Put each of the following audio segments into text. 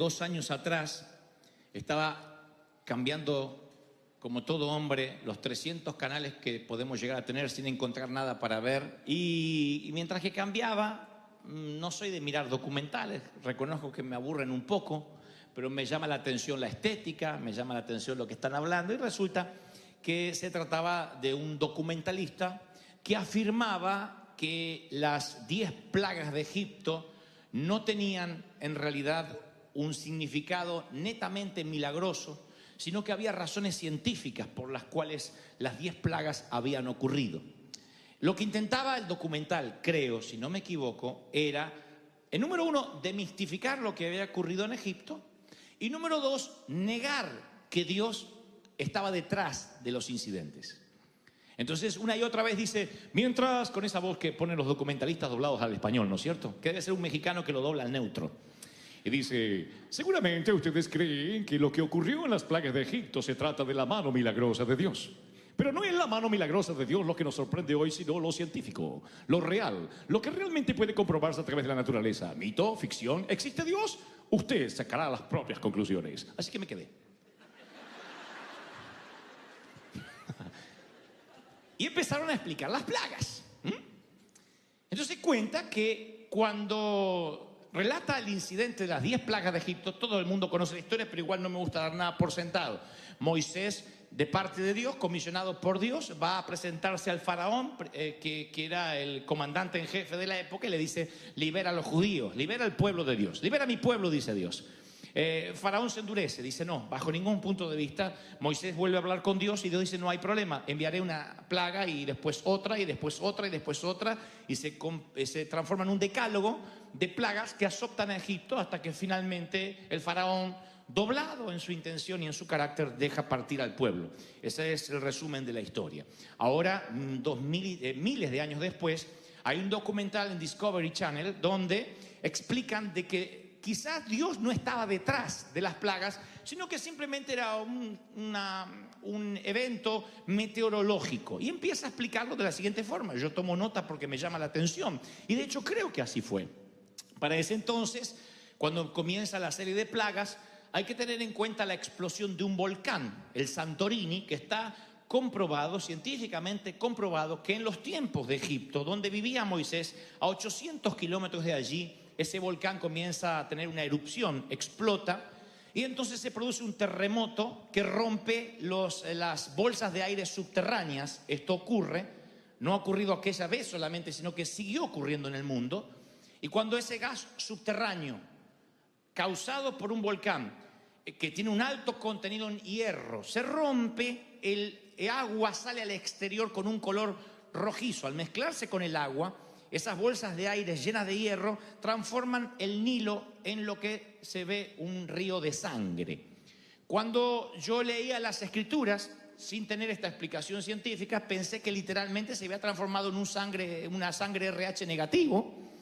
2 años atrás estaba cambiando, como todo hombre, los 300 canales que podemos llegar a tener sin encontrar nada para ver. Y mientras que cambiaba, no soy de mirar documentales, reconozco que me aburren un poco, pero me llama la atención la estética, me llama la atención lo que están hablando, y resulta que se trataba de un documentalista que afirmaba que las 10 plagas de Egipto no tenían en realidad un significado netamente milagroso, sino que había razones científicas por las cuales las 10 plagas habían ocurrido. Lo que intentaba el documental, creo, si no me equivoco, era, en número 1, demistificar lo que había ocurrido en Egipto, y número 2, negar que Dios estaba detrás de los incidentes. Entonces, una y otra vez dice, mientras, con esa voz que ponen los documentalistas doblados al español, ¿no es cierto? Que debe ser un mexicano que lo dobla al neutro. Y dice, seguramente ustedes creen que lo que ocurrió en las plagas de Egipto se trata de la mano milagrosa de Dios. Pero no es la mano milagrosa de Dios lo que nos sorprende hoy, sino lo científico, lo real, lo que realmente puede comprobarse a través de la naturaleza. Mito, ficción, ¿existe Dios? Usted sacará las propias conclusiones. Así que me quedé. Y empezaron a explicar las plagas. Entonces cuenta que cuando relata el incidente de las 10 plagas de Egipto, todo el mundo conoce la historia, pero igual no me gusta dar nada por sentado. Moisés, de parte de Dios, comisionado por Dios, va a presentarse al faraón, que era el comandante en jefe de la época, y le dice, libera a los judíos, libera al pueblo de Dios, libera a mi pueblo, dice Dios. Faraón se endurece, dice no, bajo ningún punto de vista. Moisés vuelve a hablar con Dios y Dios dice no hay problema, enviaré una plaga y después otra y después otra y después otra, y se transforma en un decálogo de plagas que azotan a Egipto hasta que finalmente el faraón, doblado en su intención y en su carácter, deja partir al pueblo. Ese es el resumen de la historia. Ahora, miles de años después, hay un documental en Discovery Channel donde explican de que quizás Dios no estaba detrás de las plagas, sino que simplemente era un evento meteorológico. Y empieza a explicarlo de la siguiente forma. Yo tomo nota porque me llama la atención. Y de hecho creo que así fue. Para ese entonces, cuando comienza la serie de plagas, hay que tener en cuenta la explosión de un volcán, el Santorini, que está comprobado, científicamente comprobado, que en los tiempos de Egipto, donde vivía Moisés, a 800 kilómetros de allí, ese volcán comienza a tener una erupción, explota, y entonces se produce un terremoto que rompe las bolsas de aire subterráneas. Esto ocurre, no ha ocurrido aquella vez solamente, sino que siguió ocurriendo en el mundo. Y cuando ese gas subterráneo, causado por un volcán que tiene un alto contenido en hierro, se rompe, el agua sale al exterior con un color rojizo. Al mezclarse con el agua, esas bolsas de aire llenas de hierro transforman el Nilo en lo que se ve un río de sangre. Cuando yo leía las escrituras, sin tener esta explicación científica, pensé que literalmente se había transformado en una sangre RH negativo,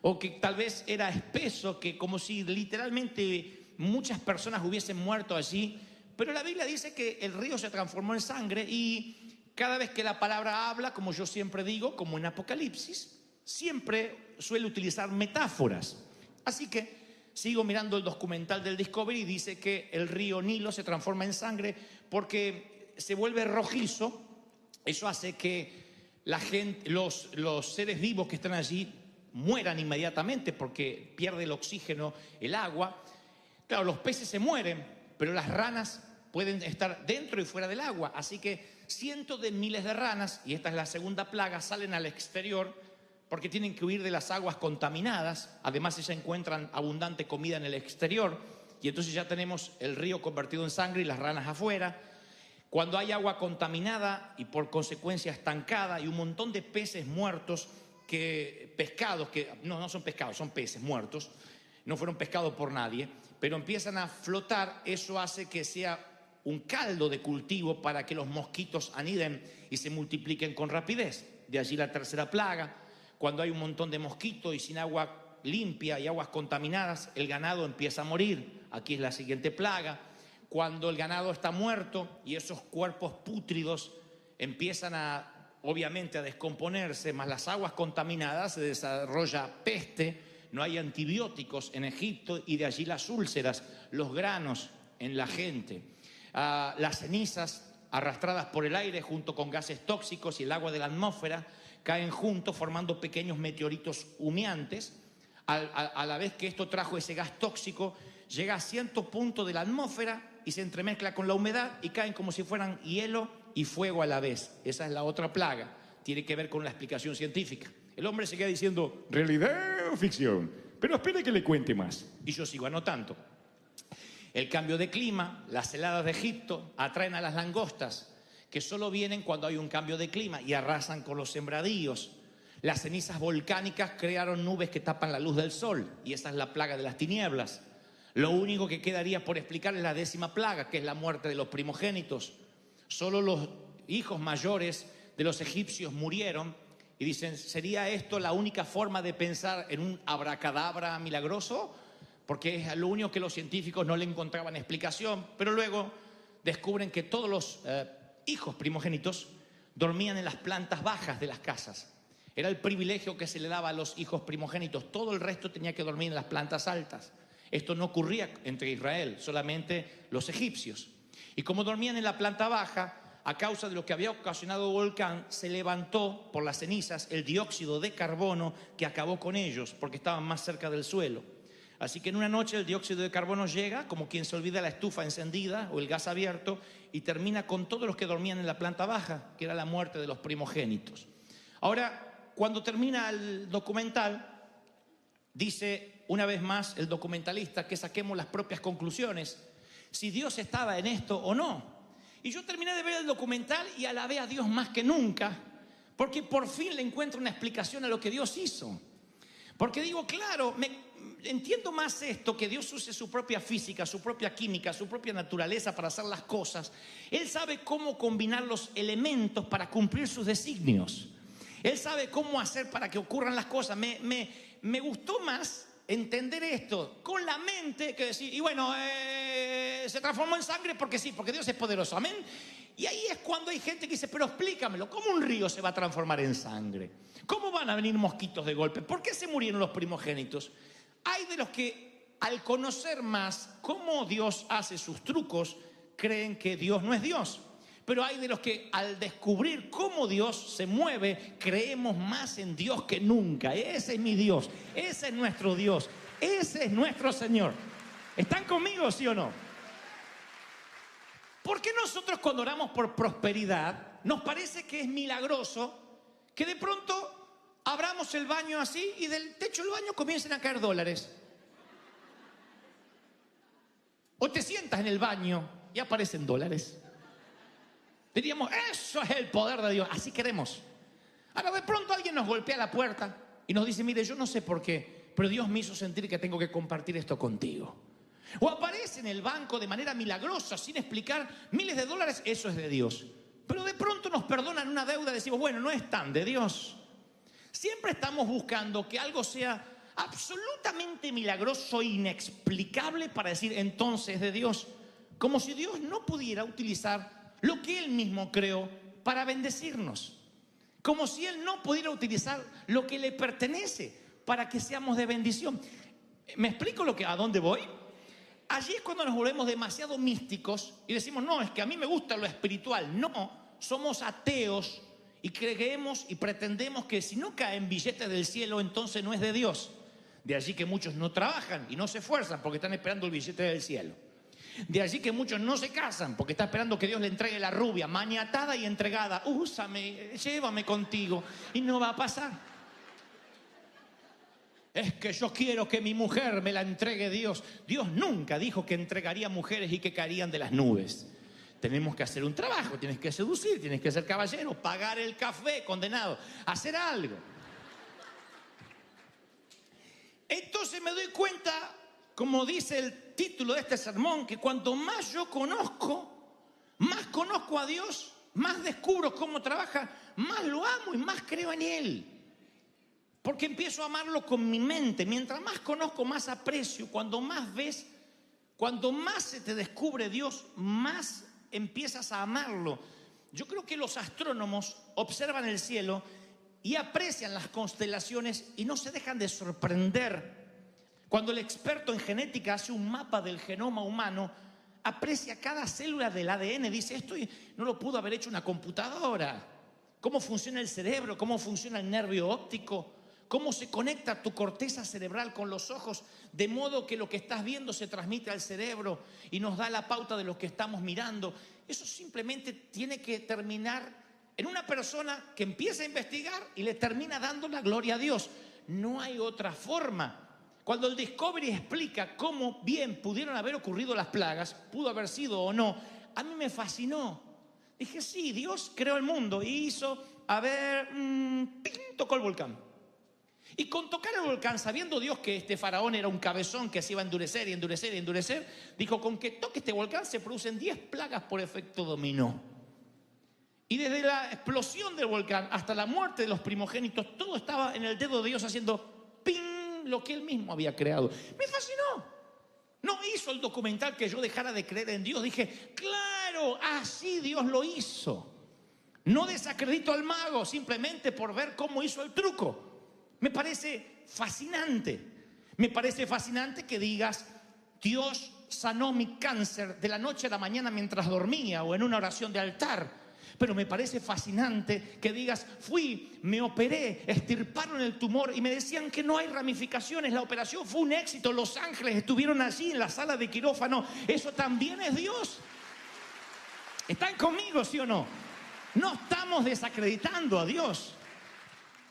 o que tal vez era espeso, que como si literalmente muchas personas hubiesen muerto allí. Pero la Biblia dice que el río se transformó en sangre, y cada vez que la palabra habla, como yo siempre digo, como en Apocalipsis, siempre suele utilizar metáforas. Así que sigo mirando el documental del Discovery y dice que el río Nilo se transforma en sangre porque se vuelve rojizo. Eso hace que la gente, los seres vivos que están allí mueran inmediatamente porque pierde el oxígeno, el agua. Claro, los peces se mueren, pero las ranas pueden estar dentro y fuera del agua. Así que cientos de miles de ranas, y esta es la segunda plaga, salen al exterior porque tienen que huir de las aguas contaminadas. Además, ya encuentran abundante comida en el exterior, y entonces ya tenemos el río convertido en sangre y las ranas afuera. Cuando hay agua contaminada y por consecuencia estancada, y un montón de peces muertos, pescados que no son pescados, son peces muertos, no fueron pescados por nadie, pero empiezan a flotar. Eso hace que sea un caldo de cultivo para que los mosquitos aniden y se multipliquen con rapidez. De allí la tercera plaga. Cuando hay un montón de mosquitos y sin agua limpia y aguas contaminadas, el ganado empieza a morir. Aquí es la siguiente plaga. Cuando el ganado está muerto y esos cuerpos pútridos empiezan obviamente a descomponerse, más las aguas contaminadas, se desarrolla peste. no hay antibióticos en Egipto y de allí las úlceras, los granos en la gente. Las cenizas arrastradas por el aire junto con gases tóxicos y el agua de la atmósfera caen juntos formando pequeños meteoritos humeantes. A la vez que esto trajo ese gas tóxico, llega a cierto punto de la atmósfera y se entremezcla con la humedad y caen como si fueran hielo y fuego a la vez. Esa es la otra plaga. Tiene que ver con la explicación científica. El hombre se queda diciendo, ¿realidad o ficción? Pero espere que le cuente más. Y yo sigo anotando. El cambio de clima, las heladas de Egipto atraen a las langostas, que solo vienen cuando hay un cambio de clima y arrasan con los sembradíos. Las cenizas volcánicas crearon nubes que tapan la luz del sol, y esa es la plaga de las tinieblas. Lo único que quedaría por explicar es la 10ª plaga, que es la muerte de los primogénitos. Solo los hijos mayores de los egipcios murieron, y dicen, ¿sería esto la única forma de pensar en un abracadabra milagroso? Porque es lo único que los científicos no le encontraban explicación, pero luego descubren que todos los hijos primogénitos dormían en las plantas bajas de las casas. Era el privilegio que se le daba a los hijos primogénitos. Todo el resto tenía que dormir en las plantas altas. Esto no ocurría entre Israel, solamente los egipcios. Y como dormían en la planta baja, a causa de lo que había ocasionado el volcán, se levantó por las cenizas el dióxido de carbono que acabó con ellos, porque estaban más cerca del suelo. Así que en una noche el dióxido de carbono llega, como quien se olvida la estufa encendida o el gas abierto, y termina con todos los que dormían en la planta baja, que era la muerte de los primogénitos. Ahora, cuando termina el documental, dice una vez más el documentalista que saquemos las propias conclusiones, si Dios estaba en esto o no. Y yo terminé de ver el documental y alabé a Dios más que nunca, porque por fin le encuentro una explicación a lo que Dios hizo. Porque digo, claro, entiendo más esto, que Dios use su propia física, su propia química, su propia naturaleza para hacer las cosas. Él sabe cómo combinar los elementos para cumplir sus designios. Él sabe cómo hacer para que ocurran las cosas. Me gustó más entender esto con la mente que decir, y bueno, se transformó en sangre porque sí, porque Dios es poderoso, amén. Y ahí es cuando hay gente que dice, pero explícamelo, ¿cómo un río se va a transformar en sangre? ¿Cómo van a venir mosquitos de golpe? ¿Por qué se murieron los primogénitos? Hay de los que al conocer más cómo Dios hace sus trucos, creen que Dios no es Dios. Pero hay de los que al descubrir cómo Dios se mueve, creemos más en Dios que nunca. Ese es mi Dios, ese es nuestro Dios, ese es nuestro Señor. ¿Están conmigo, sí o no? ¿Por qué nosotros cuando oramos por prosperidad nos parece que es milagroso que de pronto abramos el baño así y del techo del baño comiencen a caer dólares? O te sientas en el baño y aparecen dólares. Diríamos, eso es el poder de Dios, así queremos. Ahora de pronto alguien nos golpea la puerta y nos dice, mire, yo no sé por qué, pero Dios me hizo sentir que tengo que compartir esto contigo. O aparece en el banco de manera milagrosa, sin explicar, miles de dólares, eso es de Dios. Pero de pronto nos perdonan una deuda y decimos, bueno, no es tan de Dios. Siempre estamos buscando que algo sea absolutamente milagroso e inexplicable para decir, entonces es de Dios. Como si Dios no pudiera utilizar lo que Él mismo creó para bendecirnos. Como si Él no pudiera utilizar lo que le pertenece para que seamos de bendición. ¿Me explico a dónde voy? Allí es cuando nos volvemos demasiado místicos y decimos, no, es que a mí me gusta lo espiritual. No, somos ateos y creemos y pretendemos que si no caen billetes del cielo, entonces no es de Dios. De allí que muchos no trabajan y no se esfuerzan porque están esperando el billete del cielo. De allí que muchos no se casan porque están esperando que Dios le entregue la rubia, maniatada y entregada. Úsame, llévame contigo. Y no va a pasar. Es que yo quiero que mi mujer me la entregue Dios. Dios nunca dijo que entregaría mujeres y que caerían de las nubes. Tenemos que hacer un trabajo, tienes que seducir, tienes que ser caballero, pagar el café, condenado, hacer algo. Entonces me doy cuenta, como dice el título de este sermón, que cuanto más yo conozco a Dios, más descubro cómo trabaja, más lo amo y más creo en Él. Porque empiezo a amarlo con mi mente. Mientras más conozco, más aprecio. Cuando más ves, cuando más se te descubre Dios, más empiezas a amarlo. Yo creo que los astrónomos observan el cielo y aprecian las constelaciones y no se dejan de sorprender Cuando el experto en genética hace un mapa del genoma humano, aprecia cada célula del ADN, dice, esto no lo pudo haber hecho una computadora. Cómo funciona el cerebro, cómo funciona el nervio óptico, cómo se conecta tu corteza cerebral con los ojos, de modo que lo que estás viendo se transmite al cerebro y nos da la pauta de lo que estamos mirando. Eso simplemente tiene que terminar en una persona que empieza a investigar y le termina dando la gloria a Dios. No hay otra forma. Cuando el Discovery explica cómo bien pudieron haber ocurrido las plagas, pudo haber sido o no, a mí me fascinó. Dije, sí, Dios creó el mundo y hizo, tocó el volcán. Y con tocar el volcán, sabiendo Dios que este faraón era un cabezón que se iba a endurecer y endurecer y endurecer, dijo, con que toque este volcán se producen 10 plagas por efecto dominó. Y desde la explosión del volcán hasta la muerte de los primogénitos, todo estaba en el dedo de Dios haciendo ¡ping! Lo que él mismo había creado. Me fascinó. No hizo el documental que yo dejara de creer en Dios. Dije, claro, así Dios lo hizo. No desacredito al mago simplemente por ver cómo hizo el truco. Me parece fascinante. Me parece fascinante que digas, Dios sanó mi cáncer de la noche a la mañana mientras dormía o en una oración de altar. Pero me parece fascinante que digas, fui, me operé, extirparon el tumor y me decían que no hay ramificaciones. La operación fue un éxito. Los ángeles estuvieron allí en la sala de quirófano. Eso también es Dios. ¿Están conmigo, sí o no? No estamos desacreditando a Dios.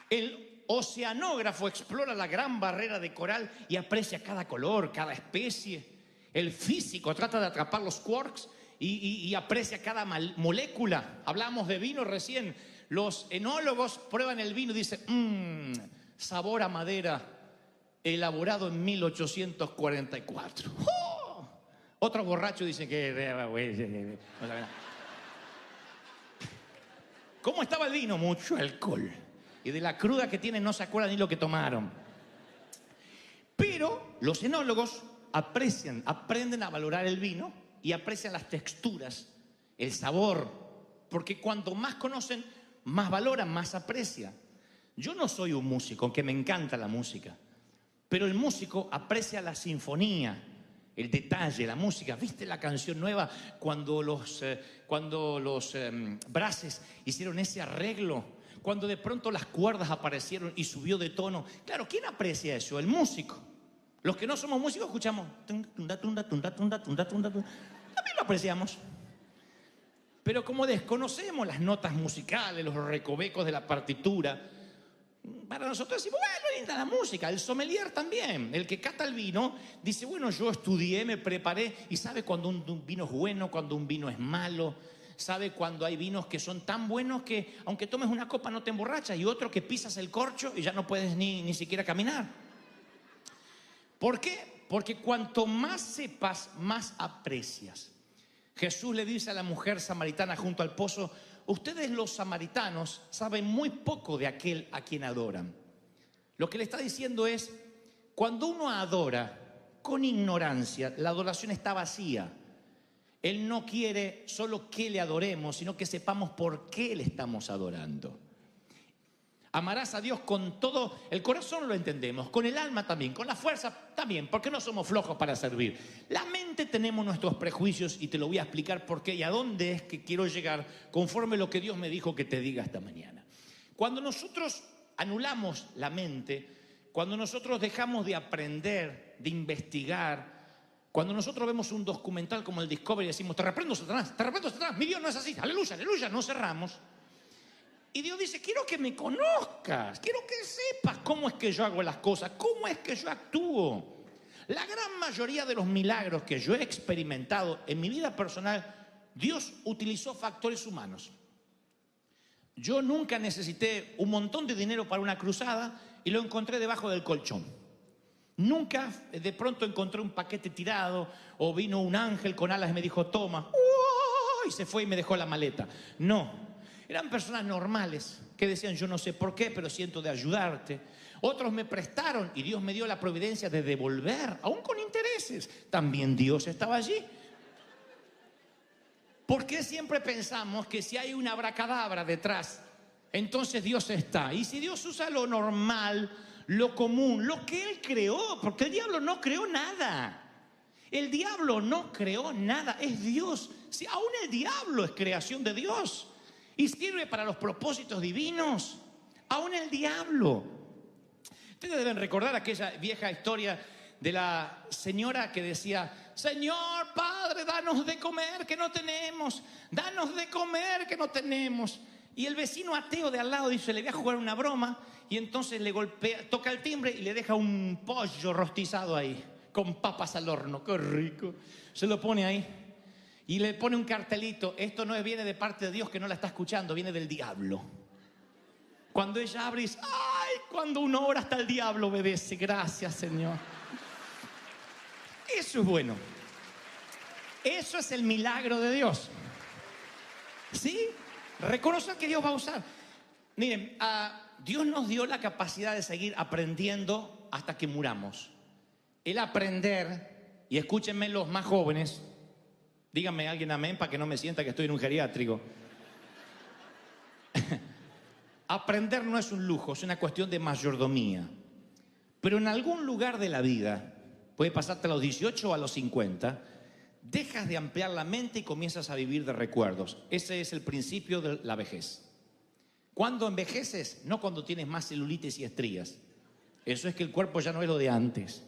El oceanógrafo explora la gran barrera de coral y aprecia cada color, cada especie. El físico trata de atrapar los quarks y aprecia cada molécula. Hablamos de vino recién. Los enólogos prueban el vino y dicen, sabor a madera, elaborado en 1844. ¡Oh! Otro borracho dice que... ¿Cómo estaba el vino? Mucho alcohol. Y de la cruda que tienen no se acuerdan ni lo que tomaron. Pero los enólogos aprenden a valorar el vino y aprecian las texturas, el sabor, porque cuanto más conocen, más valoran, más aprecian. Yo no soy un músico, aunque me encanta la música, pero el músico aprecia la sinfonía, el detalle, la música. ¿Viste la canción nueva cuando los Brases hicieron ese arreglo? Cuando de pronto las cuerdas aparecieron y subió de tono. Claro, ¿quién aprecia eso? El músico. Los que no somos músicos escuchamos. También lo apreciamos. Pero como desconocemos las notas musicales, los recovecos de la partitura, para nosotros decimos, bueno, linda la música. El sommelier también, el que cata el vino, dice, bueno, yo estudié, me preparé y sabe cuando un vino es bueno, cuando un vino es malo. Sabe cuando hay vinos que son tan buenos que aunque tomes una copa no te emborrachas, y otro que pisas el corcho y ya no puedes ni siquiera caminar. ¿Por qué? Porque cuanto más sepas, más aprecias. Jesús le dice a la mujer samaritana junto al pozo, ustedes los samaritanos saben muy poco de aquel a quien adoran. Lo que le está diciendo es, cuando uno adora con ignorancia, la adoración está vacía. Él no quiere solo que le adoremos, sino que sepamos por qué le estamos adorando. Amarás a Dios con todo el corazón, lo entendemos, con el alma también, con la fuerza también, porque no somos flojos para servir. La mente tenemos nuestros prejuicios y te lo voy a explicar por qué y a dónde es que quiero llegar conforme lo que Dios me dijo que te diga esta mañana. Cuando nosotros anulamos la mente, cuando nosotros dejamos de aprender, de investigar, cuando nosotros vemos un documental como el Discovery y decimos, te reprendo Satanás, mi Dios no es así, aleluya, aleluya, no cerramos. Y Dios dice, quiero que me conozcas, quiero que sepas cómo es que yo hago las cosas, cómo es que yo actúo. La gran mayoría de los milagros que yo he experimentado en mi vida personal, Dios utilizó factores humanos. Yo nunca necesité un montón de dinero para una cruzada y lo encontré debajo del colchón. Nunca de pronto encontré un paquete tirado o vino un ángel con alas y me dijo, toma, y se fue y me dejó la maleta. No. Eran personas normales que decían, yo no sé por qué, pero siento de ayudarte. Otros me prestaron y Dios me dio la providencia de devolver, aún con intereses. También Dios estaba allí. ¿Por qué siempre pensamos que si hay una abracadabra detrás, entonces Dios está? Y si Dios usa lo normal, lo común, lo que él creó, porque el diablo no creó nada. El diablo no creó nada, es Dios. Si aún el diablo es creación de Dios y sirve para los propósitos divinos, aún el diablo. Ustedes deben recordar aquella vieja historia de la señora que decía: Señor Padre, danos de comer que no tenemos, danos de comer que no tenemos. Y el vecino ateo de al lado dice: le voy a jugar una broma. Y entonces le golpea, toca el timbre y le deja un pollo rostizado ahí, con papas al horno. ¡Qué rico! Se lo pone ahí y le pone un cartelito: esto no viene de parte de Dios, que no la está escuchando, viene del diablo. Cuando ella abre y dice: ¡ay! Cuando uno ora hasta el diablo obedece. Gracias, Señor. Eso es bueno. Eso es el milagro de Dios. ¿Sí? Reconocer que Dios va a usar. Miren, Dios nos dio la capacidad de seguir aprendiendo hasta que muramos. El aprender, y escúchenme los más jóvenes, díganme alguien amén para que no me sienta que estoy en un geriátrico. Aprender no es un lujo, es una cuestión de mayordomía. Pero en algún lugar de la vida, puede pasarte a los 18 o a los 50, dejas de ampliar la mente y comienzas a vivir de recuerdos. Ese es el principio de la vejez. ¿Cuándo envejeces? No cuando tienes más celulitis y estrías. Eso es que el cuerpo ya no es lo de antes.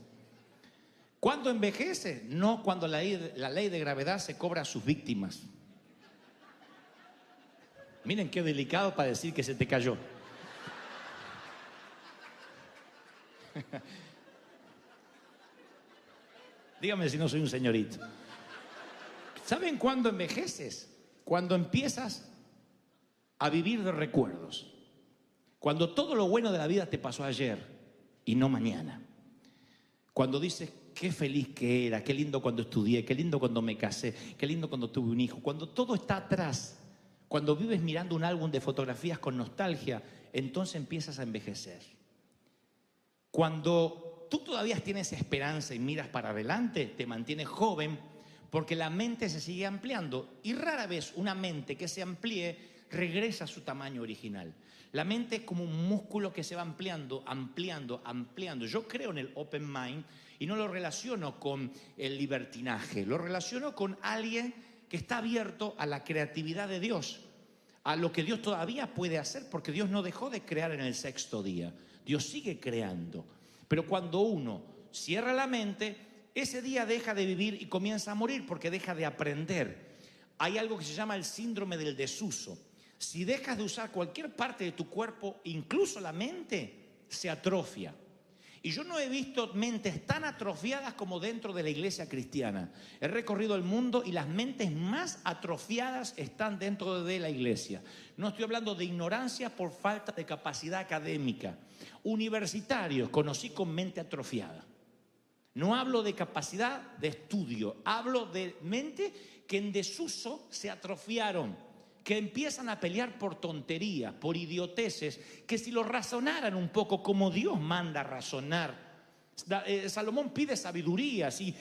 ¿Cuándo envejeces? No cuando la ley de gravedad se cobra a sus víctimas. Miren qué delicado para decir que se te cayó. Dígame si no soy un señorito. ¿Saben cuándo envejeces? Cuando empiezas a vivir de recuerdos. Cuando todo lo bueno de la vida te pasó ayer y no mañana. Cuando dices: qué feliz que era, qué lindo cuando estudié, qué lindo cuando me casé, qué lindo cuando tuve un hijo. Cuando todo está atrás, cuando vives mirando un álbum de fotografías con nostalgia, entonces empiezas a envejecer. Cuando tú todavía tienes esperanza y miras para adelante, te mantienes joven, porque la mente se sigue ampliando. Y rara vez una mente que se amplíe regresa a su tamaño original. La mente es como un músculo que se va ampliando, ampliando, ampliando. Yo creo en el open mind y no lo relaciono con el libertinaje, lo relaciono con alguien que está abierto a la creatividad de Dios, a lo que Dios todavía puede hacer, porque Dios no dejó de crear en el sexto día. Dios sigue creando. Pero cuando uno cierra la mente, ese día deja de vivir y comienza a morir, porque deja de aprender. Hay algo que se llama el síndrome del desuso. Si dejas de usar cualquier parte de tu cuerpo, incluso la mente, se atrofia. Y yo no he visto mentes tan atrofiadas como dentro de la iglesia cristiana. He recorrido el mundo y las mentes más atrofiadas están dentro de la iglesia. No estoy hablando de ignorancia por falta de capacidad académica. Universitarios conocí con mente atrofiada. No hablo de capacidad de estudio, hablo de mente que en desuso se atrofiaron, que empiezan a pelear por tonterías, por idioteces, que si lo razonaran un poco como Dios manda razonar. Salomón pide sabiduría. Si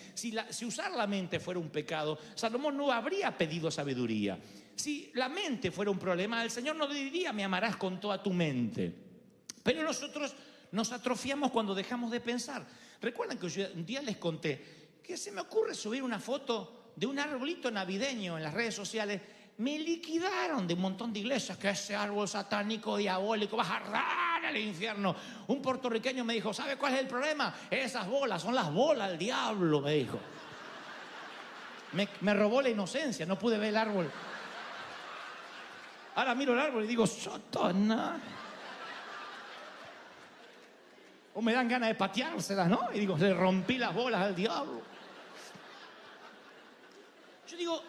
usar la mente fuera un pecado, Salomón no habría pedido sabiduría. Si la mente fuera un problema, el Señor no diría: me amarás con toda tu mente. Pero nosotros nos atrofiamos cuando dejamos de pensar. Recuerdan que yo un día les conté que se me ocurre subir una foto de un arbolito navideño en las redes sociales. Me liquidaron de un montón de iglesias, que ese árbol satánico, diabólico, vas a arder al infierno. Un puertorriqueño me dijo: ¿sabe cuál es el problema? Esas bolas, son las bolas del diablo, me dijo. Me robó la inocencia, no pude ver el árbol. Ahora miro el árbol y digo: Satanás. O me dan ganas de pateárselas, ¿no? Y digo: le rompí las bolas al diablo. Yo digo,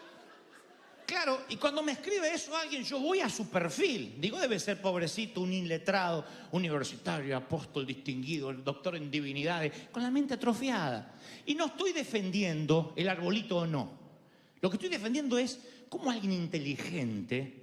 claro, y cuando me escribe eso alguien, yo voy a su perfil. Digo: debe ser pobrecito, un iletrado, universitario, apóstol distinguido, el doctor en divinidades, con la mente atrofiada. Y no estoy defendiendo el arbolito o no. Lo que estoy defendiendo es cómo alguien inteligente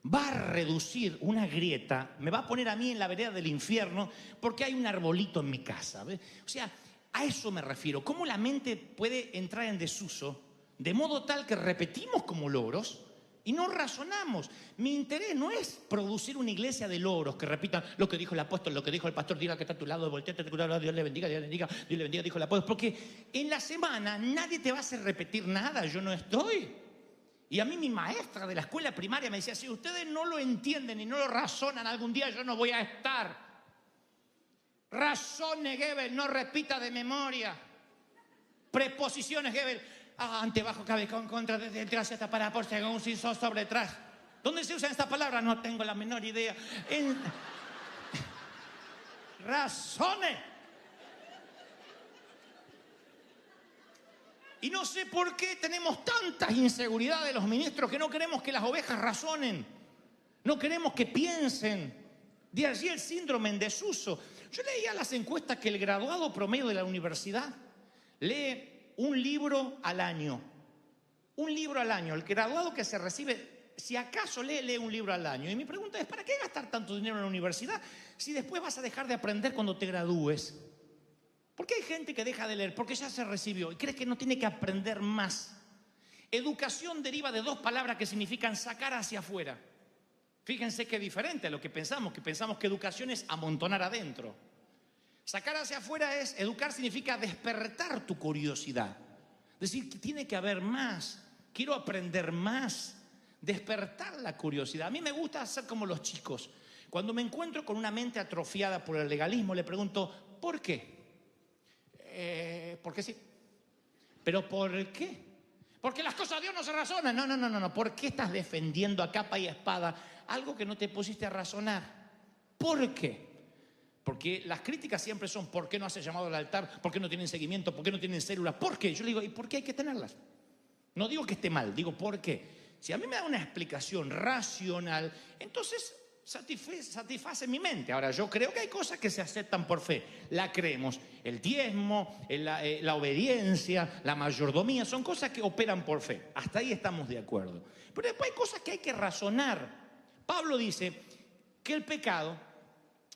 va a reducir una grieta, me va a poner a mí en la vereda del infierno porque hay un arbolito en mi casa. ¿Ves? O sea, a eso me refiero. Cómo la mente puede entrar en desuso de modo tal que repetimos como logros y no razonamos. Mi interés no es producir una iglesia de loros que repitan lo que dijo el apóstol, lo que dijo el pastor, diga que está a tu lado, volteate, Dios le bendiga, Dios le bendiga, Dios le bendiga, dijo el apóstol. Porque en la semana nadie te va a hacer repetir nada, yo no estoy. Y a mí mi maestra de la escuela primaria me decía, si ustedes no lo entienden y no lo razonan, algún día yo no voy a estar. Razone, Gebel, no repita de memoria. Preposiciones, Gebel. Ante, bajo, cabe, con, contra, desde, detrás, hasta para, por, según, sin, sobre, tras. ¿Dónde se usan estas palabras? No tengo la menor idea. Razone. Y no sé por qué tenemos tantas inseguridades de los ministros que no queremos que las ovejas razonen. No queremos que piensen. De allí el síndrome en desuso. Yo leía las encuestas que el graduado promedio de la universidad lee un libro al año. Un libro al año. El graduado que se recibe, si acaso lee un libro al año. Y mi pregunta es, ¿para qué gastar tanto dinero en la universidad si después vas a dejar de aprender cuando te gradúes? ¿Por qué hay gente que deja de leer? Porque ya se recibió y crees que no tiene que aprender más. Educación deriva de dos palabras que significan sacar hacia afuera. Fíjense qué diferente a lo que pensamos que educación es amontonar adentro. Sacar hacia afuera es, educar significa despertar tu curiosidad. Decir que tiene que haber más, quiero aprender más, despertar la curiosidad. A mí me gusta hacer como los chicos. Cuando me encuentro con una mente atrofiada por el legalismo, le pregunto, ¿por qué? Porque sí. ¿Pero por qué? Porque las cosas de Dios no se razonan. No. ¿Por qué estás defendiendo a capa y espada algo que no te pusiste a razonar? ¿Por qué? Porque las críticas siempre son ¿por qué no hace llamado al altar? ¿Por qué no tienen seguimiento? ¿Por qué no tienen células? ¿Por qué? Yo le digo, ¿y por qué hay que tenerlas? No digo que esté mal, digo ¿por qué? Si a mí me da una explicación racional, entonces satisface mi mente. Ahora, yo creo que hay cosas que se aceptan por fe. La creemos. El diezmo, la obediencia, la mayordomía, son cosas que operan por fe. Hasta ahí estamos de acuerdo. Pero después hay cosas que hay que razonar. Pablo dice que el pecado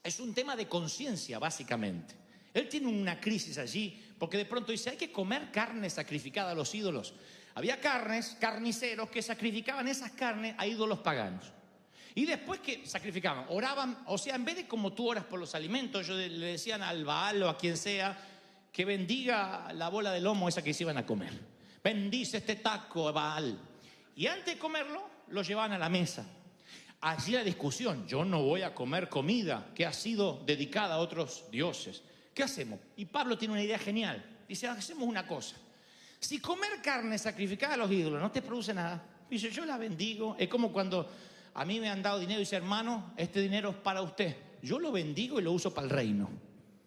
es un tema de conciencia, básicamente. Él tiene una crisis allí, porque de pronto dice, hay que comer carne sacrificada a los ídolos. Había carniceros que sacrificaban esas carnes a ídolos paganos. Y después que sacrificaban, oraban, o sea, en vez de como tú oras por los alimentos, ellos le decían al Baal o a quien sea, que bendiga la bola de lomo esa que se iban a comer. Bendice este taco, Baal. Y antes de comerlo, lo llevaban a la mesa. Allí la discusión, yo no voy a comer comida que ha sido dedicada a otros dioses. ¿Qué hacemos? Y Pablo tiene una idea genial. Dice, hacemos una cosa. Si comer carne sacrificada a los ídolos no te produce nada, dice, yo la bendigo. Es como cuando a mí me han dado dinero y dice, hermano, este dinero es para usted. Yo lo bendigo y lo uso para el reino.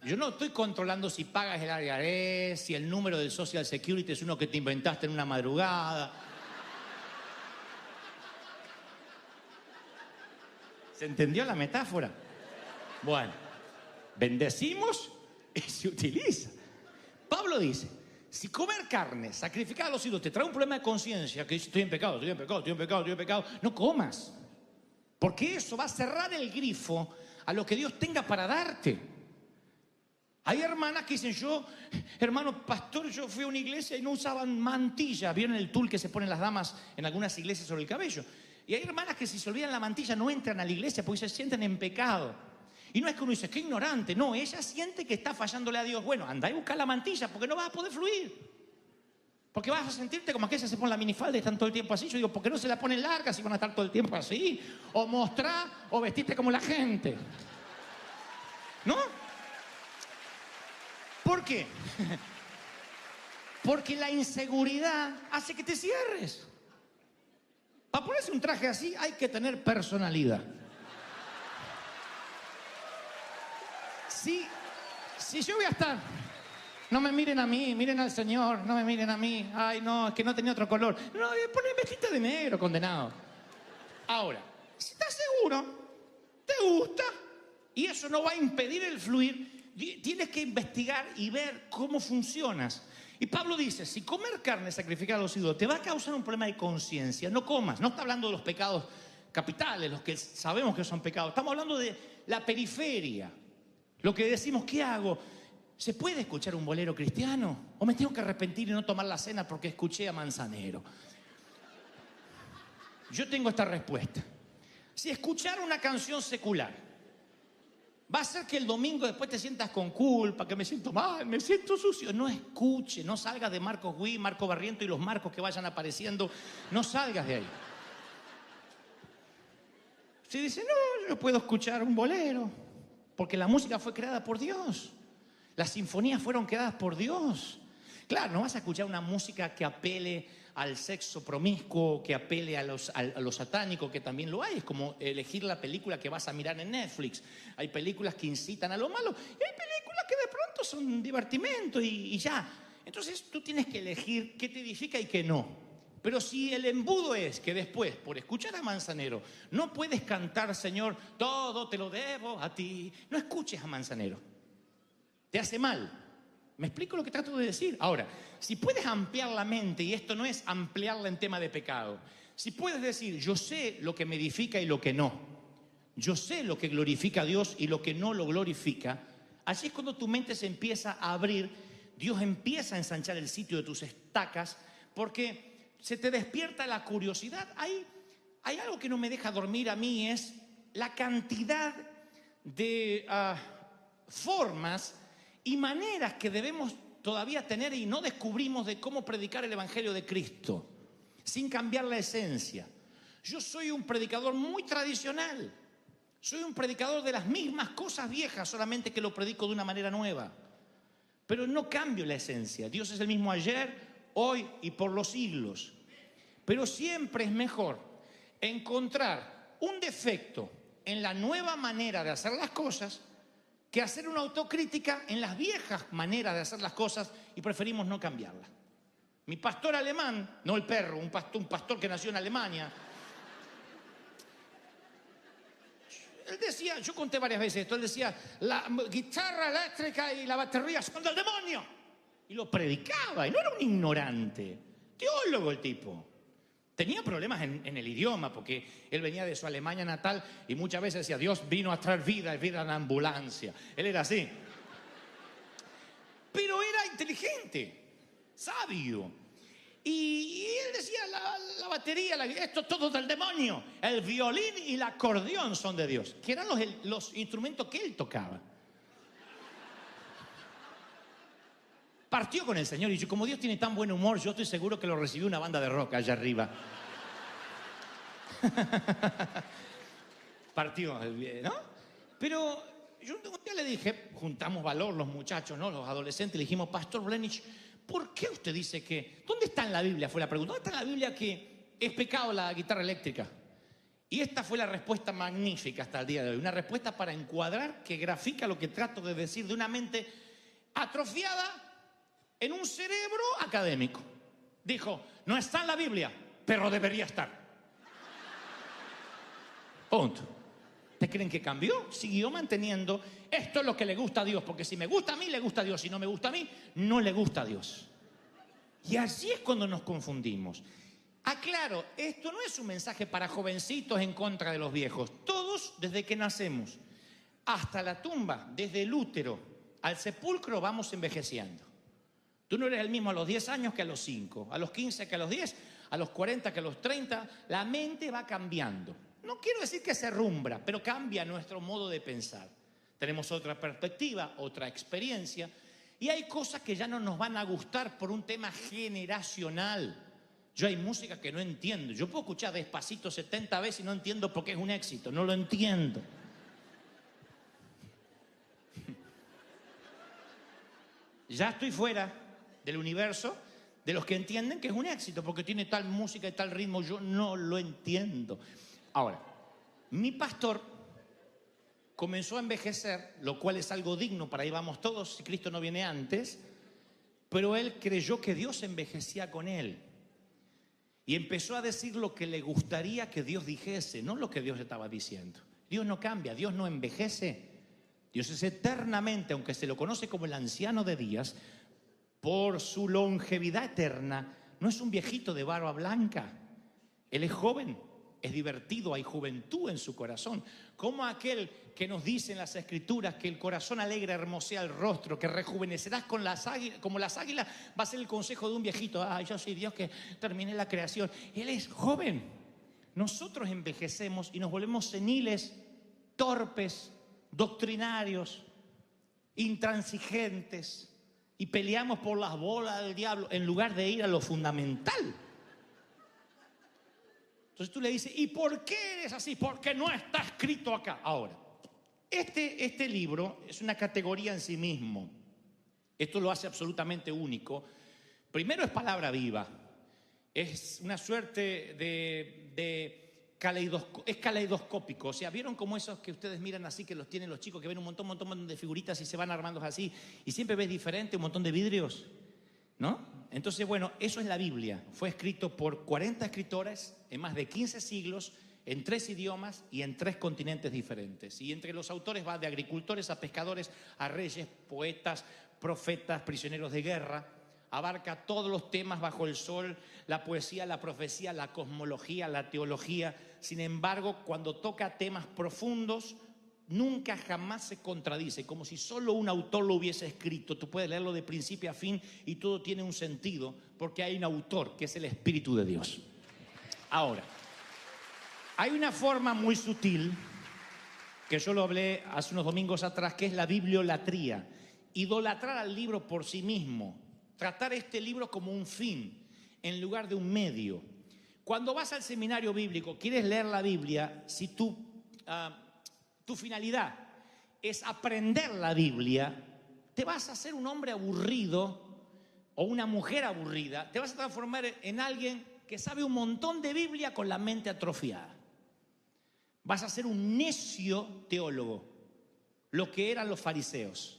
Yo no estoy controlando si pagas el IRS, si el número del Social Security es uno que te inventaste en una madrugada. ¿Se entendió la metáfora? Bueno, bendecimos y se utiliza. Pablo dice, si comer carne sacrificada a los ídolos te trae un problema de conciencia, que dice, estoy en pecado, no comas. Porque eso va a cerrar el grifo a lo que Dios tenga para darte. Hay hermanas que dicen, hermano pastor, yo fui a una iglesia y no usaban mantilla. ¿Vieron el tul que se ponen las damas en algunas iglesias sobre el cabello? Y hay hermanas que si se olvidan la mantilla no entran a la iglesia porque se sienten en pecado. Y no es que uno dice, qué ignorante. No, ella siente que está fallándole a Dios. Bueno, anda y busca la mantilla porque no vas a poder fluir. Porque vas a sentirte como aquellas se ponen la minifalda y están todo el tiempo así. Yo digo, ¿por qué no se la ponen larga si van a estar todo el tiempo así? O mostrar o vestirte como la gente. ¿No? ¿Por qué? Porque la inseguridad hace que te cierres. Para ponerse un traje así hay que tener personalidad. Si yo voy a estar, no me miren a mí, miren al Señor, no me miren a mí. Ay, no, es que no tenía otro color. No, poné vestita de negro, condenado. Ahora, si estás seguro, te gusta, y eso no va a impedir el fluir, tienes que investigar y ver cómo funcionas. Y Pablo dice, si comer carne sacrificada a los ídolos te va a causar un problema de conciencia, no comas. No está hablando de los pecados capitales, los que sabemos que son pecados. Estamos hablando de la periferia. Lo que decimos, ¿qué hago? ¿Se puede escuchar un bolero cristiano? ¿O me tengo que arrepentir y no tomar la cena porque escuché a Manzanero? Yo tengo esta respuesta. Si escuchar una canción secular va a hacer que el domingo después te sientas con culpa, que me siento mal, me siento sucio, no escuche, no salgas de Marcos Witt, Marco Barriento y los marcos que vayan apareciendo, no salgas de ahí. Si dice, no, yo puedo escuchar un bolero, porque la música fue creada por Dios, las sinfonías fueron creadas por Dios. Claro, no vas a escuchar una música que apele al sexo promiscuo, que apele a lo satánico, que también lo hay. Es como elegir la película que vas a mirar en Netflix. Hay películas que incitan a lo malo y hay películas que de pronto son divertimento y ya. Entonces tú tienes que elegir qué te edifica y qué no. Pero si el embudo es que después, por escuchar a Manzanero, no puedes cantar, Señor, todo te lo debo a ti, no escuches a Manzanero. Te hace mal. ¿Me explico lo que trato de decir? Ahora, si puedes ampliar la mente, y esto no es ampliarla en tema de pecado, si puedes decir, yo sé lo que me edifica y lo que no, yo sé lo que glorifica a Dios y lo que no lo glorifica, así es cuando tu mente se empieza a abrir, Dios empieza a ensanchar el sitio de tus estacas, porque se te despierta la curiosidad. Hay algo que no me deja dormir a mí, es la cantidad de formas y maneras que debemos todavía tener y no descubrimos de cómo predicar el Evangelio de Cristo sin cambiar la esencia. Yo soy un predicador muy tradicional, soy un predicador de las mismas cosas viejas, solamente que lo predico de una manera nueva, pero no cambio la esencia. Dios es el mismo ayer, hoy y por los siglos, pero siempre es mejor encontrar un defecto en la nueva manera de hacer las cosas que hacer una autocrítica en las viejas maneras de hacer las cosas y preferimos no cambiarlas. Mi pastor alemán, no el perro, un pastor que nació en Alemania, él decía, yo conté varias veces esto, él decía, la guitarra eléctrica y la batería son del demonio. Y lo predicaba, y no era un ignorante, teólogo el tipo. Tenía problemas en el idioma, porque él venía de su Alemania natal y muchas veces decía, Dios vino a traer vida y vida en ambulancia. Él era así. Pero era inteligente, sabio. Y él decía, la batería, esto todo del demonio. El violín y el acordeón son de Dios, que eran los instrumentos que él tocaba. Partió con el Señor y yo, como Dios tiene tan buen humor, yo estoy seguro que lo recibió una banda de rock allá arriba. Partió, ¿no? Pero yo un día le dije, juntamos valor los muchachos, ¿no? Los adolescentes, le dijimos, Pastor Blenich, ¿por qué usted dice que, ¿dónde está en la Biblia? Fue la pregunta, ¿dónde está en la Biblia que es pecado la guitarra eléctrica? Y esta fue la respuesta magnífica hasta el día de hoy, una respuesta para encuadrar que grafica lo que trato de decir de una mente atrofiada en un cerebro académico. Dijo, no está en la Biblia, pero debería estar. Punto. ¿Ustedes creen que cambió? Siguió manteniendo, esto es lo que le gusta a Dios, porque si me gusta a mí, le gusta a Dios, si no me gusta a mí, no le gusta a Dios. Y así es cuando nos confundimos. Aclaro, esto no es un mensaje para jovencitos en contra de los viejos. Todos, desde que nacemos hasta la tumba, desde el útero al sepulcro, vamos envejeciendo. Tú no eres el mismo a los 10 años que a los 5, a los 15 que a los 10, a los 40 que a los 30. La mente va cambiando. No quiero decir que se rumbra, pero cambia nuestro modo de pensar. Tenemos otra perspectiva, otra experiencia, y hay cosas que ya no nos van a gustar por un tema generacional. Yo hay música que no entiendo. Yo puedo escuchar Despacito 70 veces y no entiendo por qué es un éxito. No lo entiendo. Ya estoy fuera del universo de los que entienden que es un éxito porque tiene tal música y tal ritmo. Yo no lo entiendo. Ahora, mi pastor comenzó a envejecer, lo cual es algo digno, para ahí vamos todos si Cristo no viene antes, pero él creyó que Dios envejecía con él y empezó a decir lo que le gustaría que Dios dijese, no lo que Dios estaba diciendo. Dios no cambia, Dios no envejece. Dios es eternamente, aunque se lo conoce como el anciano de días, por su longevidad eterna, no es un viejito de barba blanca. Él es joven, es divertido, hay juventud en su corazón. Como aquel que nos dice en las Escrituras que el corazón alegre hermosea el rostro, que rejuvenecerás con como las águilas, va a ser el consejo de un viejito. Yo soy Dios que termine la creación. Él es joven. nosotros envejecemos y nos volvemos seniles, torpes, doctrinarios, intransigentes y peleamos por las bolas del diablo en lugar de ir a lo fundamental. Entonces tú le dices, ¿y por qué eres así? Porque no está escrito acá. Ahora, este libro es una categoría en sí mismo. Esto lo hace absolutamente único. Primero es palabra viva. Es una suerte de caleidoscópico. O sea, ¿vieron como esos que ustedes miran así, que los tienen los chicos, que ven un montón de figuritas y se van armando así, y siempre ves diferente, un montón de vidrios, ¿no? Entonces, bueno, eso es la Biblia. Fue escrito por 40 escritores en más de 15 siglos, en 3 idiomas y en 3 continentes diferentes. Y entre los autores va de agricultores a pescadores, a reyes, poetas, profetas, prisioneros de guerra. Abarca todos los temas bajo el sol, la poesía, la profecía, la cosmología, la teología. Sin embargo, cuando toca temas profundos, nunca jamás se contradice, como si solo un autor lo hubiese escrito. Tú puedes leerlo de principio a fin y todo tiene un sentido, porque hay un autor que es el Espíritu de Dios. Ahora, hay una forma muy sutil, que yo lo hablé hace unos domingos atrás, que es la bibliolatría. Idolatrar al libro por sí mismo. Tratar este libro como un fin, en lugar de un medio. Cuando vas al seminario bíblico, quieres leer la Biblia, si tu finalidad es aprender la Biblia, te vas a hacer un hombre aburrido o una mujer aburrida. Te vas a transformar en alguien que sabe un montón de Biblia con la mente atrofiada. Vas a ser un necio teólogo, lo que eran los fariseos.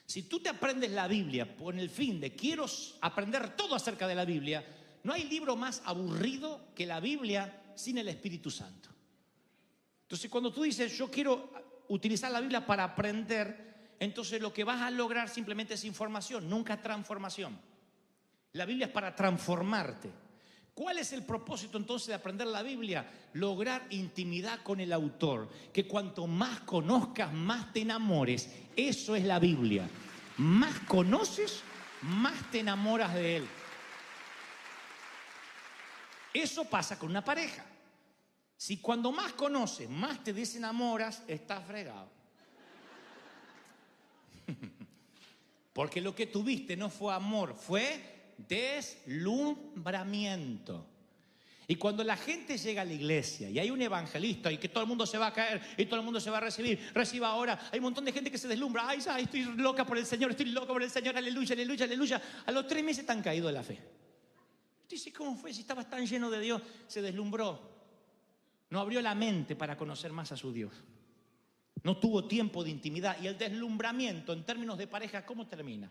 Si tú te aprendes la Biblia con el fin de quiero aprender todo acerca de la Biblia, no hay libro más aburrido que la Biblia sin el Espíritu Santo. Entonces, cuando tú dices, yo quiero utilizar la Biblia para aprender, entonces lo que vas a lograr simplemente es información, nunca transformación. La Biblia es para transformarte. ¿Cuál es el propósito entonces de aprender la Biblia? Lograr intimidad con el autor. Que cuanto más conozcas, más te enamores. Eso es la Biblia. Más conoces, más te enamoras de él. Eso pasa con una pareja. Si cuando más conoces, más te desenamoras, estás fregado. Porque lo que tuviste no fue amor, fue deslumbramiento. Y cuando la gente llega a la iglesia y hay un evangelista y que todo el mundo se va a caer y todo el mundo se va a recibir, reciba ahora, hay un montón de gente que se deslumbra. Ay, estoy loca por el Señor, estoy loco por el Señor, aleluya, aleluya, aleluya. A los 3 meses están caídos de la fe. Dice, ¿cómo fue? Si estabas tan lleno de Dios, se deslumbró. No abrió la mente para conocer más a su Dios. No tuvo tiempo de intimidad. Y el deslumbramiento en términos de pareja, ¿cómo termina?